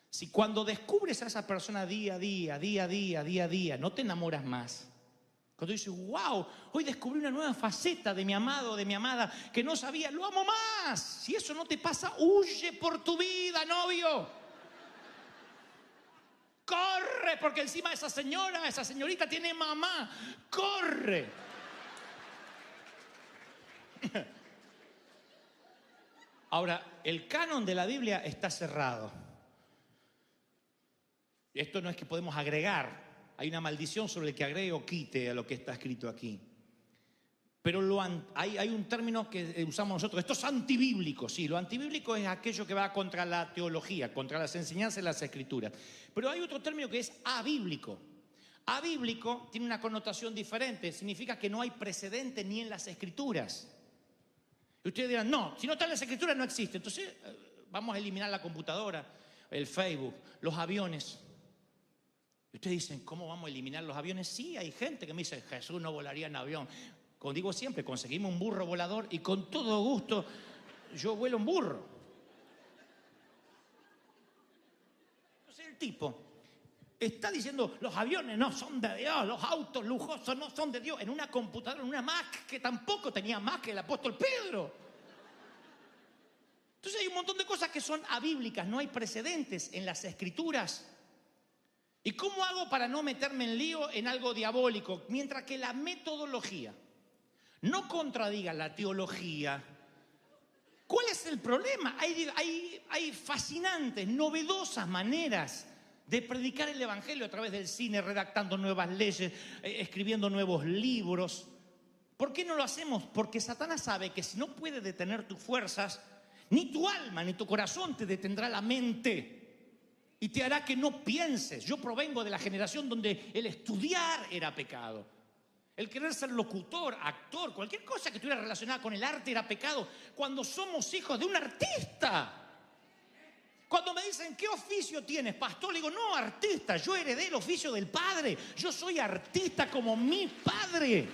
Si cuando descubres a esa persona día a día, no te enamoras más. Cuando dices, wow, hoy descubrí una nueva faceta de mi amado o de mi amada que no sabía, lo amo más. Si eso no te pasa, huye por tu vida, novio. Corre, porque encima esa señorita tiene mamá. Corre. Ahora, el canon de la Biblia está cerrado. Esto no es que podemos agregar. Hay una maldición sobre el que agregue o quite a lo que está escrito aquí. Pero hay un término que usamos nosotros. Esto es antibíblico. Sí, lo antibíblico es aquello que va contra la teología, contra las enseñanzas de las Escrituras. Pero hay otro término que es abíblico. Abíblico tiene una connotación diferente. Significa que no hay precedente ni en las Escrituras. Y ustedes dirán, no, si no está en las Escrituras no existe. Entonces vamos a eliminar la computadora, el Facebook, los aviones. Y ustedes dicen, ¿cómo vamos a eliminar los aviones? Sí, hay gente que me dice, Jesús no volaría en avión. Como digo siempre, conseguimos un burro volador y con todo gusto yo vuelo un burro. Entonces el tipo está diciendo, los aviones no son de Dios, los autos lujosos no son de Dios, en una computadora, en una Mac, que tampoco tenía Mac el apóstol Pedro. Entonces hay un montón de cosas que son abíblicas, no hay precedentes en las Escrituras. ¿Y cómo hago para no meterme en lío en algo diabólico? Mientras que la metodología no contradiga la teología. ¿Cuál es el problema? Hay fascinantes, novedosas maneras de predicar el evangelio a través del cine, redactando nuevas leyes, escribiendo nuevos libros. ¿Por qué no lo hacemos? Porque Satanás sabe que si no puede detener tus fuerzas, ni tu alma ni tu corazón te detendrá la mente y te hará que no pienses. Yo provengo de la generación donde el estudiar era pecado. El querer ser locutor, actor, cualquier cosa que estuviera relacionada con el arte era pecado. Cuando somos hijos de un artista. Cuando me dicen, ¿qué oficio tienes, pastor? Le digo, no, artista, yo heredé el oficio del padre. Yo soy artista como mi padre.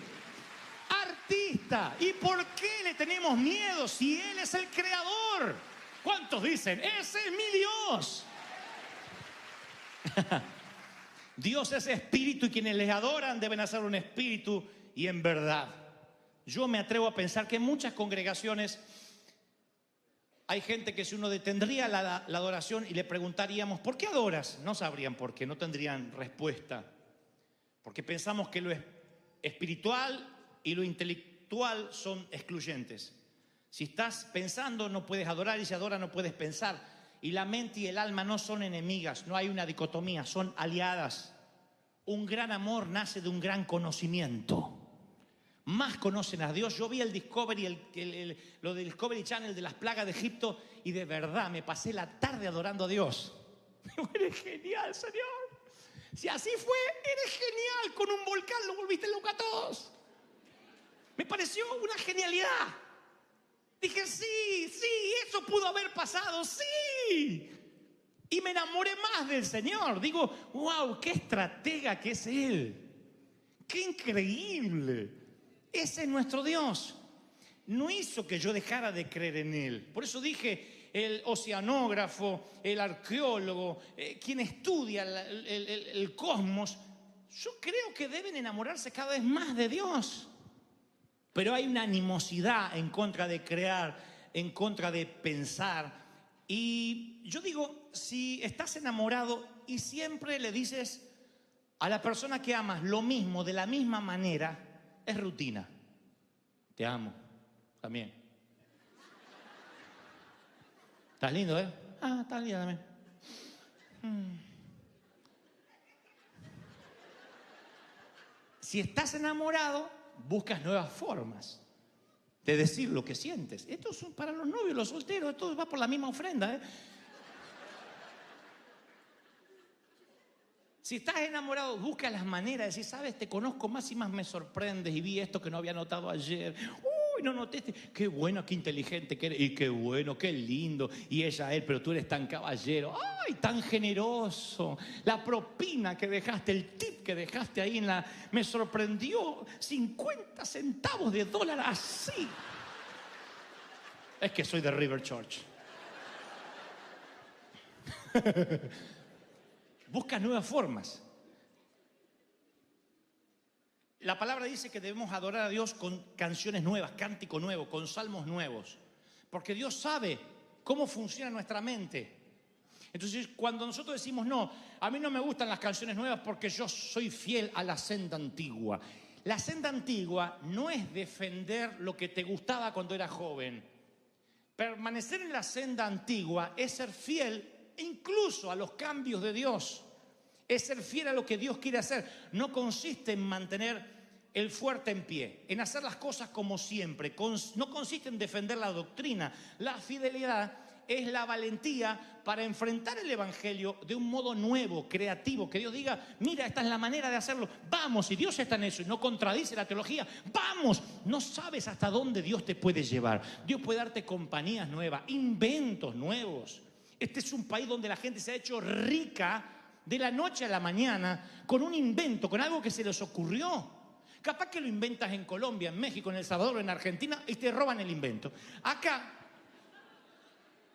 Artista. ¿Y por qué le tenemos miedo si Él es el creador? ¿Cuántos dicen, ese es mi Dios? Dios es espíritu y quienes le adoran deben hacer un espíritu y en verdad. Yo me atrevo a pensar que en muchas congregaciones hay gente que si uno detendría la adoración y le preguntaríamos, ¿por qué adoras? No sabrían por qué, no tendrían respuesta. Porque pensamos que lo espiritual y lo intelectual son excluyentes. Si estás pensando no puedes adorar y si adoras no puedes pensar. Y la mente y el alma no son enemigas, no hay una dicotomía, son aliadas. Un gran amor nace de un gran conocimiento. Más conocen a Dios. Yo vi el Discovery, lo del Discovery Channel de las plagas de Egipto y de verdad me pasé la tarde adorando a Dios. Eres genial, Señor. Si así fue, eres genial. Con un volcán lo volviste loco a todos. Me pareció una genialidad. Dije, sí, eso pudo haber pasado, sí. Y me enamoré más del Señor. Digo, wow, qué estratega que es Él. Qué increíble. Ese es nuestro Dios. No hizo que yo dejara de creer en Él. Por eso dije, el oceanógrafo, el arqueólogo, quien estudia el cosmos, yo creo que deben enamorarse cada vez más de Dios. Pero hay una animosidad en contra de crear, en contra de pensar. Y yo digo, si estás enamorado y siempre le dices a la persona que amas lo mismo, de la misma manera, es rutina. Te amo, también. ¿Estás lindo, eh? Ah, estás lindo también. Si estás enamorado, buscas nuevas formas de decir lo que sientes. Esto es para los novios, los solteros, esto va por la misma ofrenda, ¿eh? Si estás enamorado, busca las maneras de decir, sabes, te conozco más y más me sorprendes y vi esto que no había notado ayer. Uy, no noté, qué bueno, qué inteligente que eres, y qué bueno, qué lindo. Y ella, él, pero tú eres tan caballero, ay, tan generoso. La propina que dejaste, el tip que dejaste ahí me sorprendió, 50 centavos de dólar así. Es que soy de River Church. Busca nuevas formas. La palabra dice que debemos adorar a Dios con canciones nuevas, cántico nuevo, con salmos nuevos. Porque Dios sabe cómo funciona nuestra mente. Entonces, cuando nosotros decimos, no, a mí no me gustan las canciones nuevas porque yo soy fiel a la senda antigua. La senda antigua no es defender lo que te gustaba cuando eras joven. Permanecer en la senda antigua es ser fiel incluso a los cambios de Dios. Es ser fiel a lo que Dios quiere hacer. No consiste en mantener el fuerte en pie, en hacer las cosas como siempre. No consiste en defender la doctrina. La fidelidad es la valentía para enfrentar el evangelio de un modo nuevo, creativo. Que Dios diga, mira, esta es la manera de hacerlo. Vamos, si Dios está en eso y no contradice la teología, vamos. No sabes hasta dónde Dios te puede llevar. Dios puede darte compañías nuevas, inventos nuevos. Este es un país donde la gente se ha hecho rica de la noche a la mañana con un invento, con algo que se les ocurrió. Capaz que lo inventas en Colombia, en México, en El Salvador, en Argentina y te roban el invento. Acá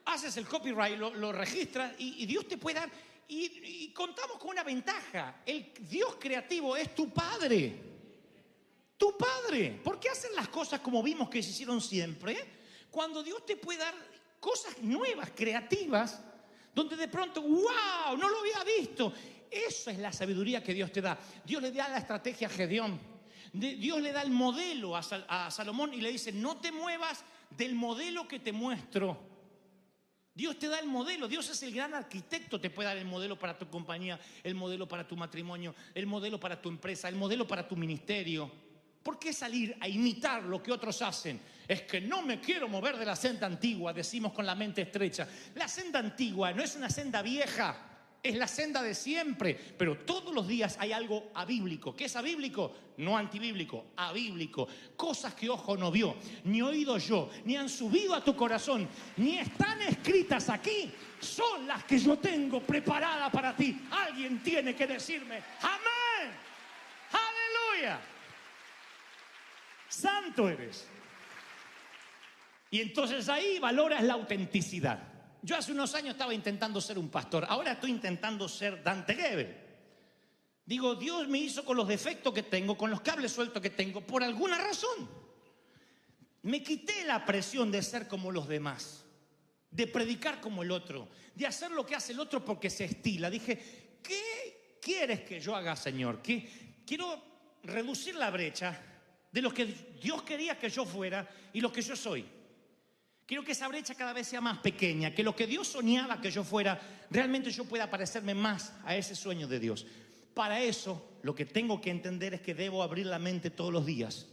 haces el copyright, lo registras y Dios te puede dar. Y contamos con una ventaja. El Dios creativo es tu Padre. Tu Padre. ¿Por qué hacen las cosas como vimos que se hicieron siempre? Cuando Dios te puede dar cosas nuevas, creativas, donde de pronto, ¡wow!, no lo había visto. Eso es la sabiduría que Dios te da. Dios le da la estrategia a Gedeón. Dios le da el modelo a Salomón y le dice, no te muevas del modelo que te muestro. Dios te da el modelo, Dios es el gran arquitecto, te puede dar el modelo para tu compañía, el modelo para tu matrimonio, el modelo para tu empresa, el modelo para tu ministerio. ¿Por qué salir a imitar lo que otros hacen? Es que no me quiero mover de la senda antigua, decimos con la mente estrecha. La senda antigua no es una senda vieja, es la senda de siempre, pero todos los días hay algo abíblico. ¿Qué es abíblico? No antibíblico, abíblico. Cosas que ojo no vio, ni oído yo, ni han subido a tu corazón, ni están escritas aquí, son las que yo tengo preparadas para ti. Alguien tiene que decirme, amén, aleluya, santo eres. Y entonces ahí valoras la autenticidad. Yo hace unos años estaba intentando ser un pastor, ahora estoy intentando ser Dante Gebel. Digo, Dios me hizo con los defectos que tengo, con los cables sueltos que tengo, por alguna razón. Me quité la presión de ser como los demás, de predicar como el otro, de hacer lo que hace el otro porque se estila. Dije, ¿qué quieres que yo haga, Señor? Quiero reducir la brecha de lo que Dios quería que yo fuera y lo que yo soy. Quiero que esa brecha cada vez sea más pequeña, que lo que Dios soñaba que yo fuera, realmente yo pueda parecerme más a ese sueño de Dios. Para eso, lo que tengo que entender es que debo abrir la mente todos los días.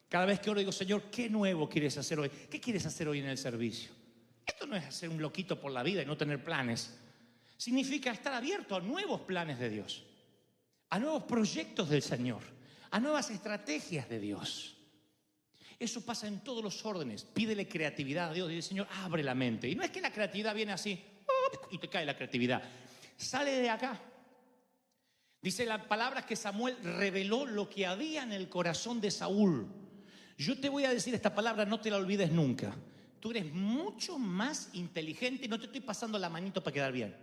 Cada vez que oro digo, Señor, ¿qué nuevo quieres hacer hoy? ¿Qué quieres hacer hoy en el servicio? Esto no es hacer un loquito por la vida y no tener planes. Significa estar abierto a nuevos planes de Dios, a nuevos proyectos del Señor, a nuevas estrategias de Dios. Eso pasa en todos los órdenes. Pídele creatividad a Dios. Dile, Señor, abre la mente. Y no es que la creatividad viene así y te cae la creatividad. Sale de acá. Dice la palabra que Samuel reveló lo que había en el corazón de Saúl. Yo te voy a decir esta palabra, no te la olvides nunca. Tú eres mucho más inteligente, y no te estoy pasando la manito para quedar bien.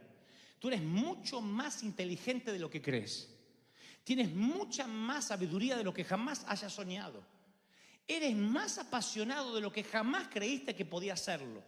Tú eres mucho más inteligente de lo que crees. Tienes mucha más sabiduría de lo que jamás hayas soñado. Eres más apasionado de lo que jamás creíste que podías serlo.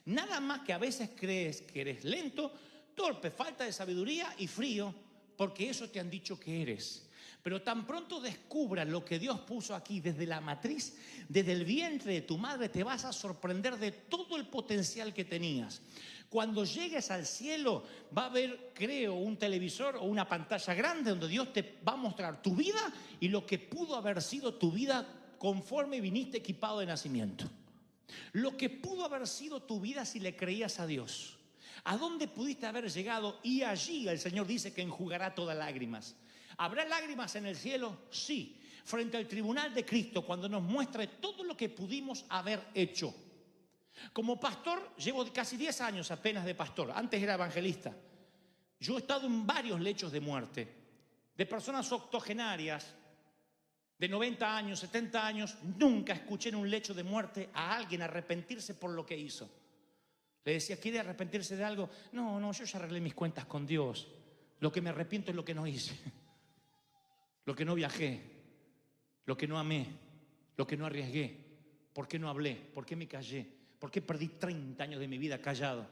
Nada más que a veces crees que eres lento, torpe, falta de sabiduría y frío, porque eso te han dicho que eres. Pero tan pronto descubras lo que Dios puso aquí desde la matriz, desde el vientre de tu madre, te vas a sorprender de todo el potencial que tenías. Cuando llegues al cielo va a haber, creo, un televisor o una pantalla grande donde Dios te va a mostrar tu vida y lo que pudo haber sido tu vida conforme viniste equipado de nacimiento. Lo que pudo haber sido tu vida si le creías a Dios. ¿A dónde pudiste haber llegado? Y allí el Señor dice que enjugará todas lágrimas. ¿Habrá lágrimas en el cielo? Sí. Frente al tribunal de Cristo, cuando nos muestre todo lo que pudimos haber hecho. Como pastor, llevo casi 10 años apenas de pastor. Antes era evangelista. Yo he estado en varios lechos de muerte. De personas octogenarias, de 90 años, 70 años, nunca escuché en un lecho de muerte a alguien arrepentirse por lo que hizo. Le decía, ¿quiere arrepentirse de algo? No, yo ya arreglé mis cuentas con Dios. Lo que me arrepiento es lo que no hice, lo que no viajé, lo que no amé, lo que no arriesgué. ¿Por qué no hablé? ¿Por qué me callé? ¿Por qué perdí 30 años de mi vida callado?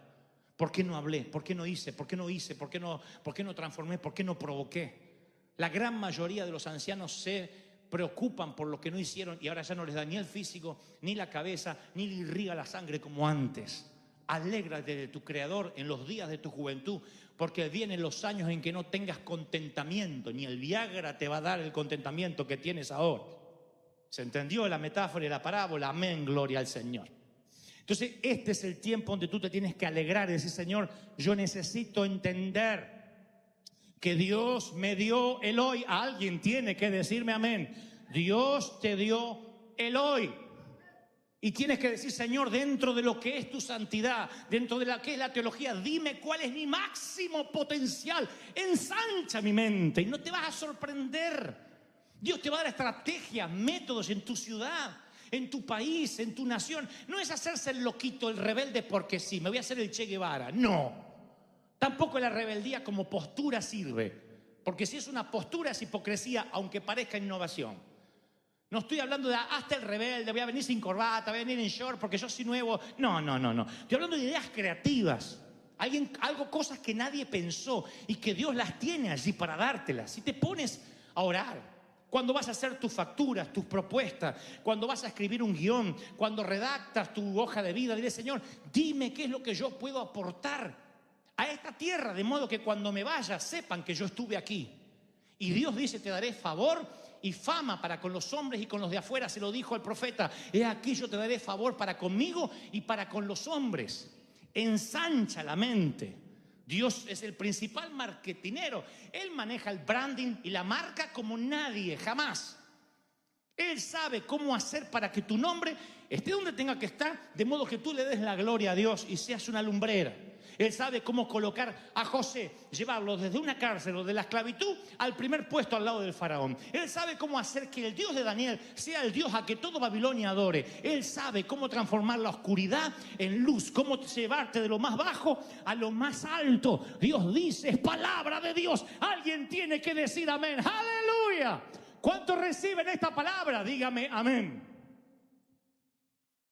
¿Por qué no hablé? ¿Por qué no hice? ¿Por qué no hice? ¿Por qué no transformé? ¿Por qué no provoqué? La gran mayoría de los ancianos se preocupan por lo que no hicieron y ahora ya no les da ni el físico, ni la cabeza, ni le irriga la sangre como antes. Alégrate de tu Creador en los días de tu juventud, porque vienen los años en que no tengas contentamiento, ni el Viagra te va a dar el contentamiento que tienes ahora. ¿Se entendió la metáfora y la parábola? Amén, gloria al Señor. Entonces este es el tiempo donde tú te tienes que alegrar y decir, Señor, yo necesito entender que Dios me dio el hoy. Alguien tiene que decirme amén. Dios te dio el hoy. Y tienes que decir, Señor, dentro de lo que es tu santidad, dentro de lo que es la teología, dime cuál es mi máximo potencial. Ensancha mi mente y no te vas a sorprender. Dios te va a dar estrategias, métodos en tu ciudad, en tu país, en tu nación. No es hacerse el loquito, el rebelde porque sí, me voy a hacer el Che Guevara. No. Tampoco la rebeldía como postura sirve, porque si es una postura es hipocresía, aunque parezca innovación. No estoy hablando de hasta el rebelde, voy a venir sin corbata, voy a venir en short porque yo soy nuevo. No. Estoy hablando de ideas creativas. Cosas que nadie pensó y que Dios las tiene allí para dártelas. Si te pones a orar, Cuando vas a hacer tus facturas, tus propuestas, cuando vas a escribir un guión, cuando redactas tu hoja de vida, dile: Señor, dime qué es lo que yo puedo aportar a esta tierra, de modo que cuando me vaya sepan que yo estuve aquí. Y Dios dice: te daré favor y fama para con los hombres y con los de afuera. Se lo dijo al profeta: he aquí, yo te daré favor para conmigo y para con los hombres. Ensancha la mente. Dios es el principal marketinero. Él maneja el branding y la marca como nadie, jamás. Él sabe cómo hacer para que tu nombre esté donde tenga que estar, de modo que tú le des la gloria a Dios y seas una lumbrera. Él sabe cómo colocar a José, llevarlo desde una cárcel o de la esclavitud al primer puesto al lado del faraón. Él sabe cómo hacer que el Dios de Daniel sea el Dios a que todo Babilonia adore. Él sabe cómo transformar la oscuridad en luz, cómo llevarte de lo más bajo a lo más alto. Dios dice, es palabra de Dios. Alguien tiene que decir amén. ¡Aleluya! ¿Cuántos reciben esta palabra? Dígame amén.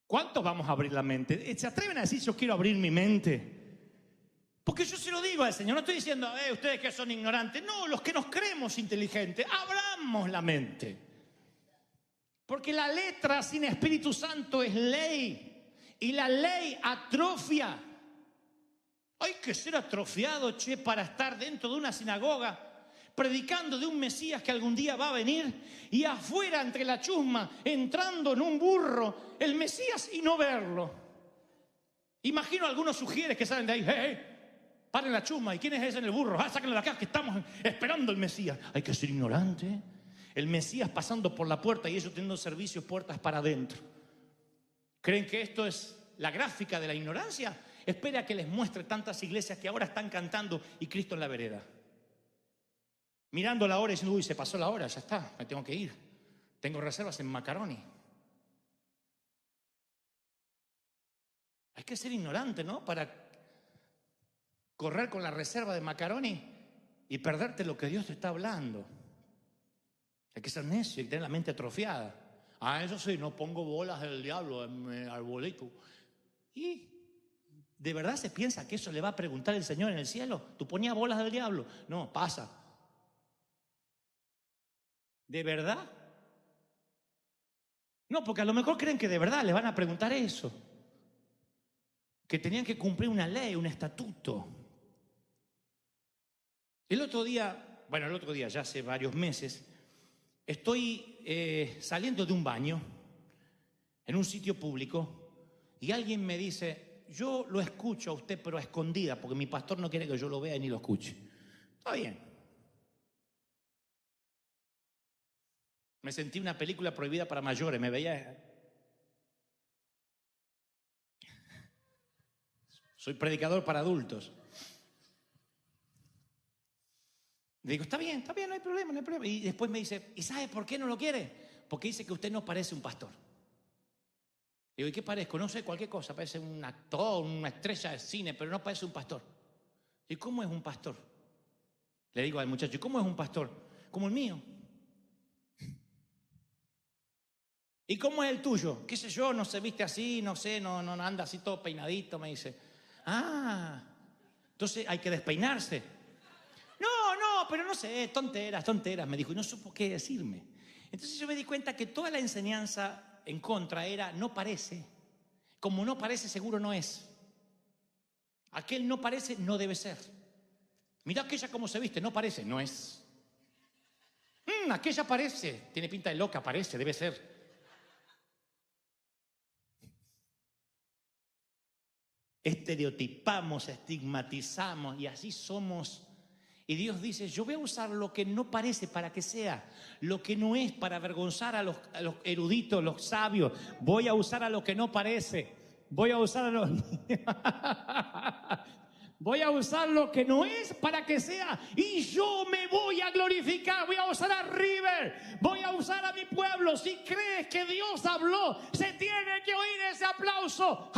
¿Cuántos vamos a abrir la mente? ¿Se atreven a decir: yo quiero abrir mi mente? Porque yo se lo digo al Señor, no estoy diciendo: ustedes que son ignorantes. No, los que nos creemos inteligentes, abramos la mente. Porque la letra sin Espíritu Santo es ley. Y la ley atrofia. Hay que ser atrofiado, para estar dentro de una sinagoga predicando de un Mesías que algún día va a venir, y afuera entre la chusma, entrando en un burro, el Mesías, y no verlo. Imagino a algunos sugieres que salen de ahí: paren la chusma. ¿Y quién es ese en el burro? Sáquenlo de acá, que estamos esperando el Mesías. Hay que ser ignorante. El Mesías pasando por la puerta y ellos teniendo servicios puertas para adentro. ¿Creen que esto es la gráfica de la ignorancia? Espera a que les muestre tantas iglesias que ahora están cantando y Cristo en la vereda. Mirando la hora y diciendo: uy, se pasó la hora, ya está, me tengo que ir. Tengo reservas en Macaroni. Hay que ser ignorante, ¿no? Para correr con la reserva de Macaroni y perderte lo que Dios te está hablando. Hay que ser necio y tener la mente atrofiada. Eso sí, no pongo bolas del diablo en mi arbolito. ¿Y de verdad se piensa que eso le va a preguntar el Señor en el cielo? ¿Tú ponías bolas del diablo? No, pasa. ¿De verdad? No, porque a lo mejor creen que de verdad le van a preguntar eso. Que tenían que cumplir una ley, un estatuto. El otro día, ya hace varios meses, estoy saliendo de un baño en un sitio público y alguien me dice: yo lo escucho a usted, pero a escondida, porque mi pastor no quiere que yo lo vea ni lo escuche. Está bien. Me sentí una película prohibida para mayores, me veía. Soy predicador para adultos. Le digo: está bien, no hay problema, no hay problema. Y después me dice: ¿y sabe por qué no lo quiere? Porque dice que usted no parece un pastor. Digo: ¿y qué parezco? No sé, cualquier cosa, parece un actor, una estrella de cine, pero no parece un pastor. ¿Y cómo es un pastor? Le digo al muchacho: ¿y cómo es un pastor? Como el mío. ¿Y cómo es el tuyo? ¿Qué sé yo? No se viste así, no sé, no anda así todo peinadito, me dice. Entonces hay que despeinarse. No, pero no sé, tonteras, me dijo, y no supo qué decirme. Entonces yo me di cuenta que toda la enseñanza en contra era: no parece. Como no parece, seguro no es. Aquel no parece, no debe ser. Mirá aquella cómo se viste, no parece, no es. Aquella parece, tiene pinta de loca, parece, debe ser. Estereotipamos, estigmatizamos y así somos. Y Dios dice: yo voy a usar lo que no parece para que sea, lo que no es para avergonzar a los eruditos, los sabios. Voy a usar a lo que no parece. Voy a usar a los... Voy a usar lo que no es para que sea, y yo me voy a glorificar. Voy a usar a River, voy a usar a mi pueblo. Si crees que Dios habló, se tiene que oír ese aplauso.